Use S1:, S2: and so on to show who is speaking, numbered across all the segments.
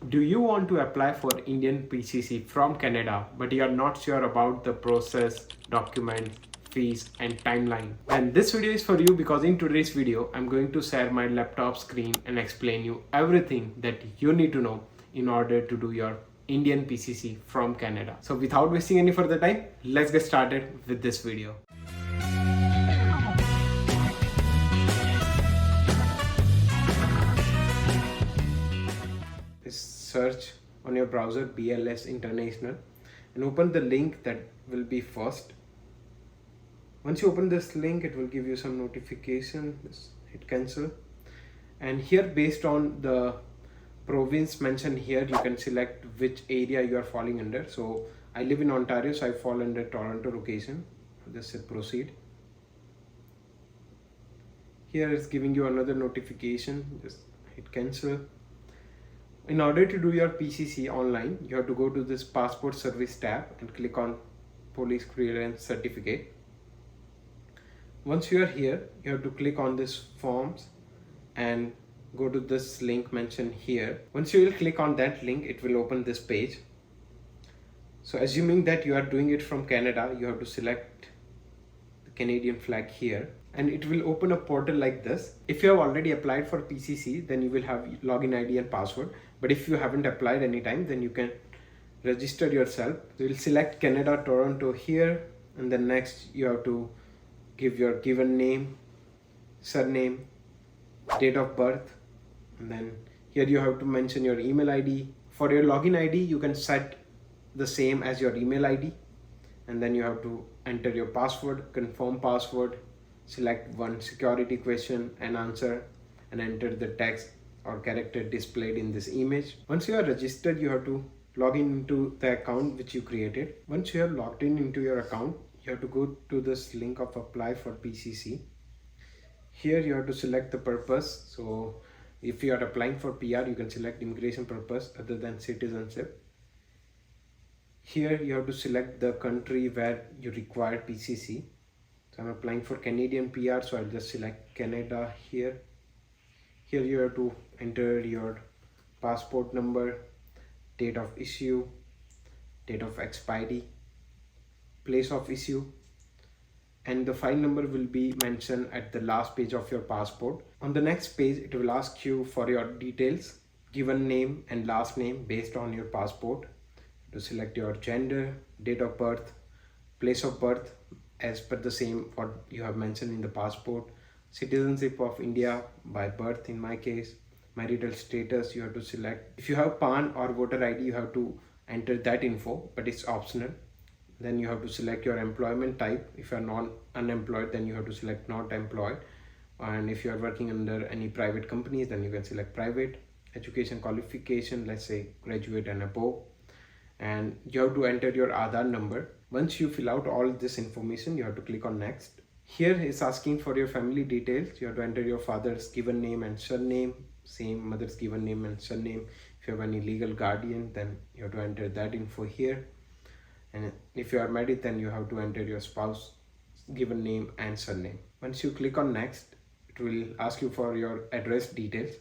S1: Do you want to apply for Indian PCC from Canada but you are not sure about the process, documents, fees and timeline? And this video is for you because in today's video I'm going to share my laptop screen and explain you everything that you need to know in order to do your Indian PCC from Canada. So without wasting any further time, let's get started with this video. Search on your browser BLS International and open the link that will be first. Once you open this link, it will give you some notification. Just hit cancel, and here based on the province mentioned here, you can select which area you are falling under. So I live in Ontario, so I fall under Toronto location. Just hit proceed. Here it's giving you another notification. Just hit cancel. In order to do your PCC online, you have to go to this passport service tab and click on police clearance certificate. Once you are here, you have to click on this forms and go to this link mentioned here. Once you will click on that link, it will open this page. So assuming that you are doing it from Canada, you have to select the Canadian flag here, and it will open a portal like this. If you have already applied for PCC, then you will have login ID and password. But if you haven't applied anytime, then you can register yourself. So you'll select Canada, Toronto here, and then next you have to give your given name, surname, date of birth, and then here you have to mention your email ID. For your login ID, you can set the same as your email ID, and then you have to enter your password, confirm password, select one security question and answer, and enter the text or character displayed in this image. Once you are registered, you have to log in into the account which you created. Once you have logged in into your account, you have to go to this link of apply for PCC. Here you have to select the purpose. So if you are applying for PR, you can select immigration purpose other than citizenship. Here you have to select the country where you require PCC. So I'm applying for Canadian PR, so I'll just select Canada here. Here you have to enter your passport number, date of issue, date of expiry, place of issue, and the file number will be mentioned at the last page of your passport. On the next page, it will ask you for your details, given name and last name based on your passport. To select your gender, date of birth, place of birth as per the same what you have mentioned in the passport, citizenship of India by birth in my case, marital status you have to select. If you have PAN or voter ID, you have to enter that info, but it's optional. Then you have to select your employment type. If you are unemployed, then you have to select not employed. And if you are working under any private companies, then you can select private. Education qualification, let's say graduate and above. And you have to enter your Aadhaar number. Once you fill out all this information, you have to click on next. Here it's asking for your family details. You have to enter your father's given name and surname, same mother's given name and surname. If you have any legal guardian, then you have to enter that info here. And if you are married, then you have to enter your spouse given name and surname. Once you click on next, it will ask you for your address details.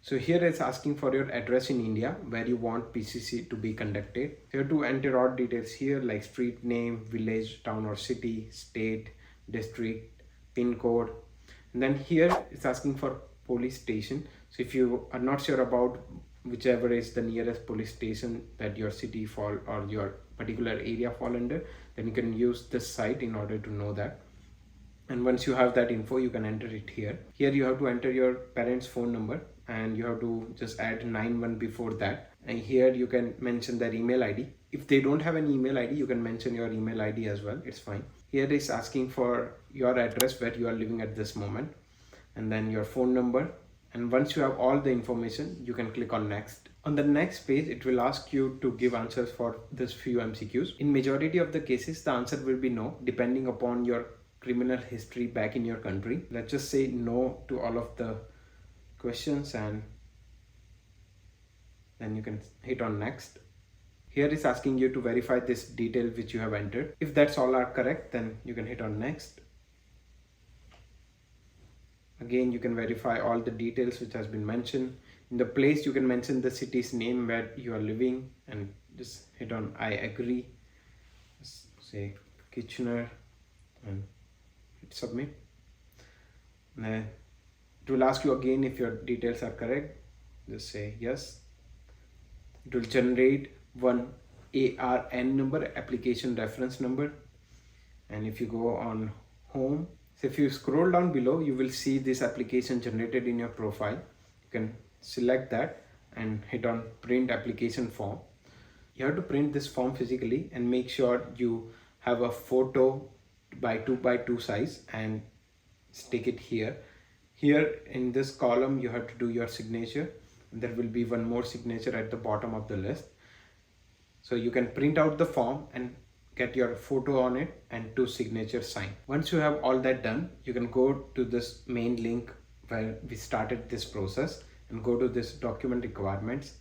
S1: So here it's asking for your address in India where you want PCC to be conducted. You have to enter all details here like street name, village, town or city, state, district, pin code. And then here it's asking for police station. So if you are not sure about whichever is the nearest police station that your city fall or your particular area fall under, then you can use this site in order to know that. And once you have that info, you can enter it here. Here you have to enter your parents' phone number and you have to just add 91 before that. And here you can mention their email ID. If they don't have an email ID, you can mention your email ID as well. It's fine. Here is asking for your address where you are living at this moment, and then your phone number. And once you have all the information, you can click on next. On the next page, it will ask you to give answers for this few MCQs. In majority of the cases, the answer will be no, depending upon your criminal history back in your country. Let's just say no to all of the questions, and then you can hit on next. Here is asking you to verify this detail which you have entered. If that's all are correct, then you can hit on next. Again, you can verify all the details which has been mentioned. In the place you can mention the city's name where you are living and just hit on I agree. Just say Kitchener and hit submit. And then it will ask you again if your details are correct. Just say yes. It will generate one ARN number, application reference number. And if you go on home, so if you scroll down below, you will see this application generated in your profile. You can select that and hit on print application form. You have to print this form physically and make sure you have a photo by 2x2 size and stick it here. Here in this column, you have to do your signature. There will be one more signature at the bottom of the list. So you can print out the form and get your photo on it and 2 signatures signed. Once you have all that done, you can go to this main link where we started this process and go to this document requirements.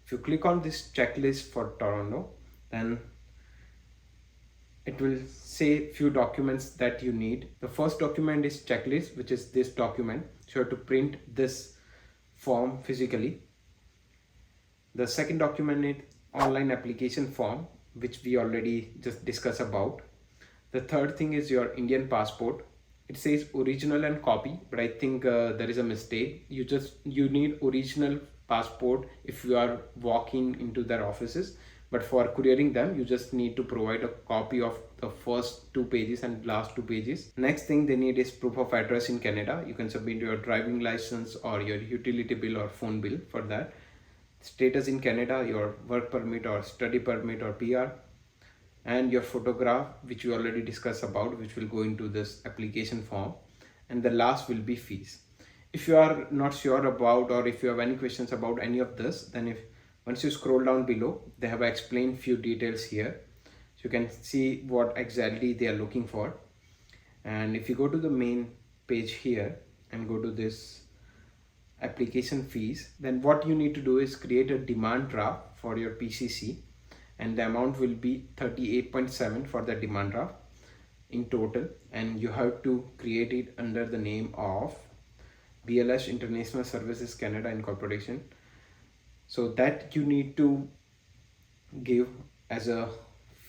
S1: If you click on this checklist for Toronto, then it will say few documents that you need. The first document is checklist, which is this document. So you have to print this form physically. The second document is online application form, which we already just discussed about. The third thing is your Indian passport. It says original and copy, but I think there is a mistake. You need original passport if you are walking into their offices, but for couriering them, you just need to provide a copy of the first 2 pages and last 2 pages. Next thing they need is proof of address in Canada. You can submit your driving license or your utility bill or phone bill for that. Status in Canada, your work permit or study permit or PR, and your photograph, which we already discussed about, which will go into this application form. And the last will be fees. If you are not sure about, or if you have any questions about any of this, then once you scroll down below, they have explained few details here. So you can see what exactly they are looking for. And if you go to the main page here and go to this application fees, then what you need to do is create a demand draft for your PCC, and the amount will be 38.7 for the demand draft in total, and you have to create it under the name of BLS International Services Canada Incorporation. So that you need to give as a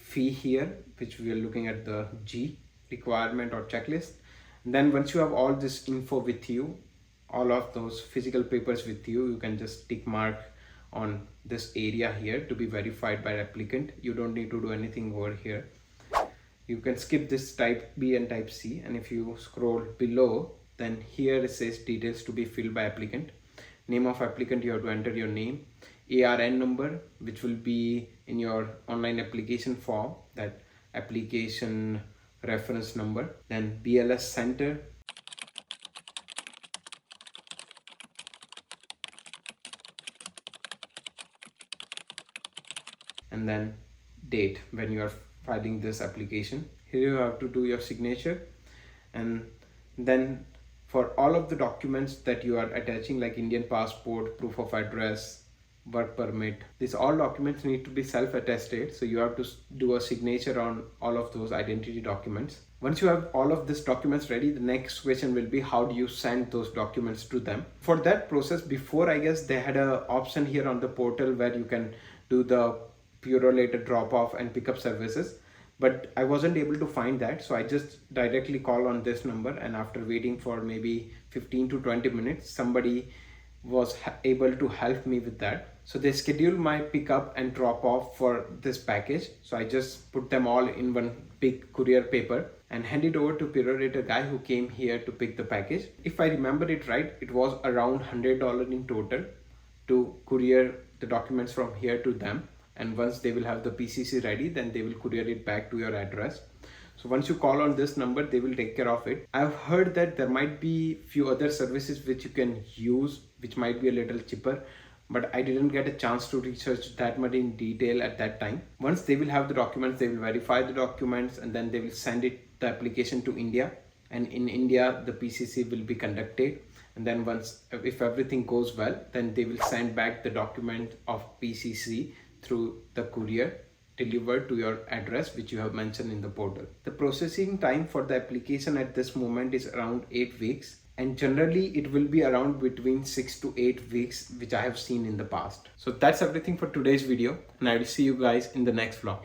S1: fee here, which we are looking at the G requirement or checklist. And then once you have all this info with you, all of those physical papers with you, you can just tick mark on this area here to be verified by applicant. You don't need to do anything over here. You can skip this type B and type C, and if you scroll below, then here it says details to be filled by applicant. Name of applicant, you have to enter your name. ARN number, which will be in your online application form, that application reference number. Then BLS center, and then date when you are filing this application. Here you have to do your signature, and then for all of the documents that you are attaching, like Indian passport, proof of address, work permit, these all documents need to be self-attested. So you have to do a signature on all of those identity documents. Once you have all of these documents ready, the next question will be how do you send those documents to them? For that process, before, I guess they had a option here on the portal where you can do the purolator drop off and pickup services, but I wasn't able to find that. So I just directly call on this number, and after waiting for maybe 15 to 20 minutes, somebody was able to help me with that. So they scheduled my pickup and drop off for this package. So I just put them all in one big courier paper and hand it over to purolator guy who came here to pick the package. If I remember it right, it was around $100 in total to courier the documents from here to them. And once they will have the PCC ready, then they will courier it back to your address. So once you call on this number, they will take care of it. I've heard that there might be few other services which you can use, which might be a little cheaper, but I didn't get a chance to research that much in detail at that time. Once they will have the documents, they will verify the documents, and then they will send the application to India. And in India, the PCC will be conducted. And then if everything goes well, then they will send back the document of PCC through the courier delivered to your address, which you have mentioned in the portal. The processing time for the application at this moment is around 8 weeks. and generally it will be around between 6 to 8 weeks, which I have seen in the past. So that's everything for today's video, and I will see you guys in the next vlog.